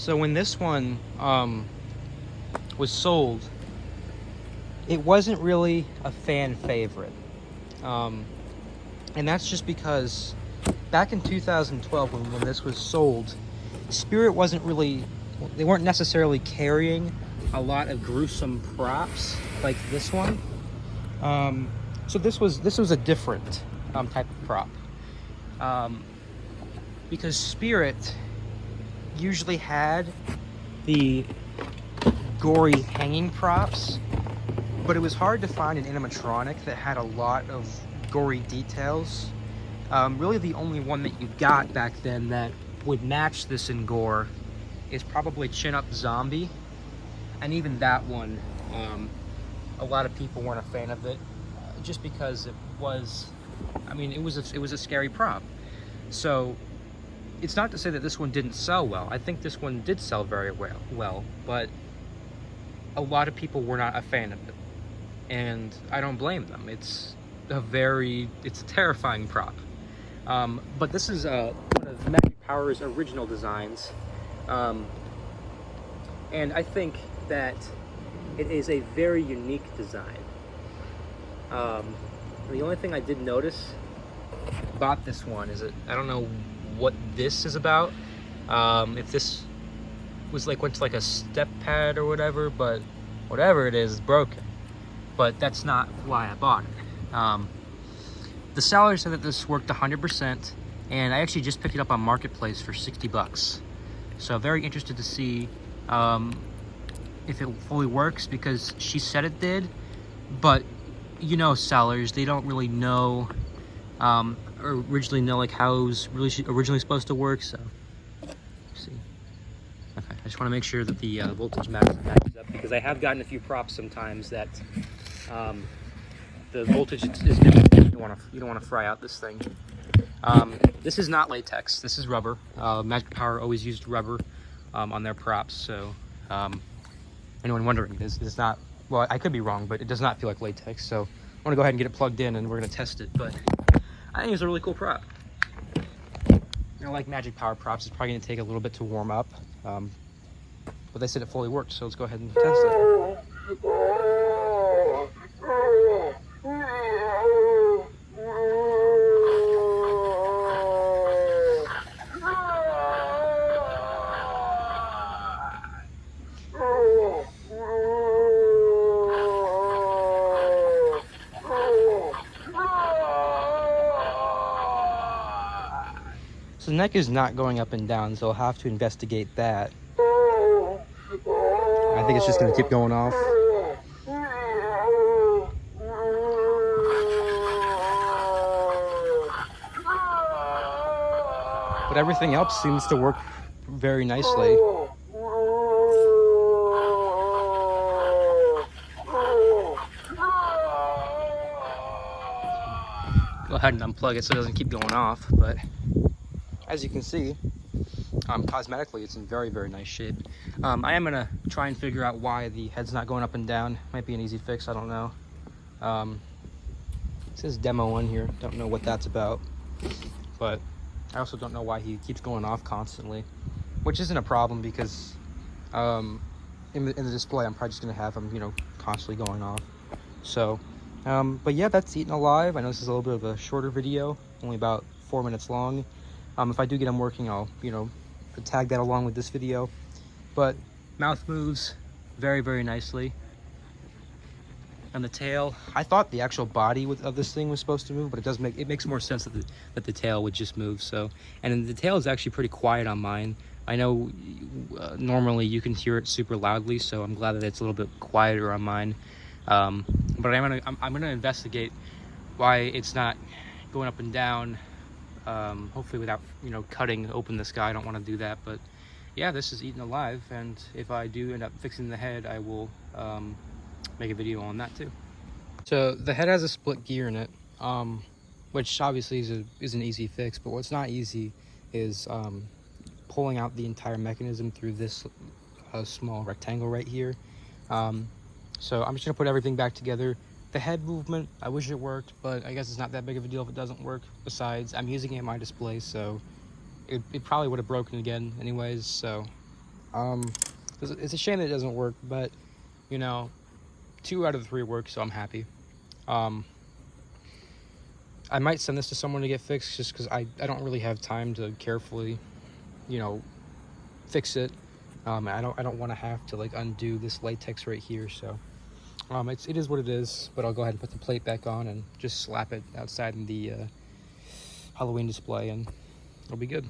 So when this one was sold, it wasn't really a fan favorite. And that's just because back in 2012, when this was sold, Spirit wasn't really, they weren't necessarily carrying a lot of gruesome props like this one. So this was a different type of prop. Because Spirit usually had the gory hanging props, but it was hard to find an animatronic that had a lot of gory details. Really the only one that you got back then that would match this in gore is probably Chin Up Zombie, and even that one, a lot of people weren't a fan of it, just because it was, I mean, it was a scary prop. So it's not to say that this one didn't sell well. I think this one did sell very well, but a lot of people were not a fan of it, and I don't blame them. It's a terrifying prop. But this is one of Magic Power's original designs, and I think that it is a very unique design. The only thing I did notice about this one is that I don't know what this is about. If this was went to like a step pad or whatever, but whatever it is broken. But that's not why I bought it. The seller said that this worked 100%, and I actually just picked it up on Marketplace for 60 bucks. So very interested to see if it fully works, because she said it did, but you know, sellers, they don't really know or originally know how it was originally supposed to work. So let's see. Okay, I just want to make sure that the voltage matches up, because I have gotten a few props sometimes that the voltage is different. You don't want to fry out this thing. This is not latex. This is rubber. Magic Power always used rubber on their props. So anyone wondering, this is not. Well, I could be wrong, but it does not feel like latex. So I want to go ahead and get it plugged in, and we're going to test it. But I think it's a really cool prop. Like Magic Power props, it's probably going to take a little bit to warm up. But they said it fully worked, so let's go ahead and test it. So the neck is not going up and down, so I'll have to investigate that. I think it's just going to keep going off. But everything else seems to work very nicely. Go ahead and unplug it so it doesn't keep going off, but as you can see, cosmetically it's in very, very nice shape. I am gonna try and figure out why the head's not going up and down. Might be an easy fix, I don't know. It says demo on here, don't know what that's about, but I also don't know why he keeps going off constantly, which isn't a problem, because in the display I'm probably just gonna have him, you know, constantly going off. So but yeah, that's Eaten Alive. I know this is a little bit of a shorter video, only about 4 minutes long. If I do get them working, I'll, you know, tag that along with this video. But mouth moves very, very nicely. And the tail, I thought the actual body of this thing was supposed to move, but it makes more sense that the tail would just move. So, and the tail is actually pretty quiet on mine. I know normally you can hear it super loudly, so I'm glad that it's a little bit quieter on mine. But I'm gonna investigate why it's not going up and down. Hopefully without, you know, cutting open the sky. I don't want to do that, but yeah, this is Eaten Alive, and if I do end up fixing the head, I will make a video on that too. So the head has a split gear in it, which obviously is an easy fix, but what's not easy is pulling out the entire mechanism through this small rectangle right here. So I'm just gonna put everything back together. The head movement, I wish it worked, but I guess it's not that big of a deal if it doesn't work. Besides, I'm using it in my display, so it probably would have broken again anyways. So It's a shame that it doesn't work, but, you know, 2 out of the 3 work, so I'm happy. I might send this to someone to get fixed just because I don't really have time to carefully, you know, fix it. I don't want to have to like undo this latex right here, so it is what it is. But I'll go ahead and put the plate back on and just slap it outside in the Halloween display, and it'll be good.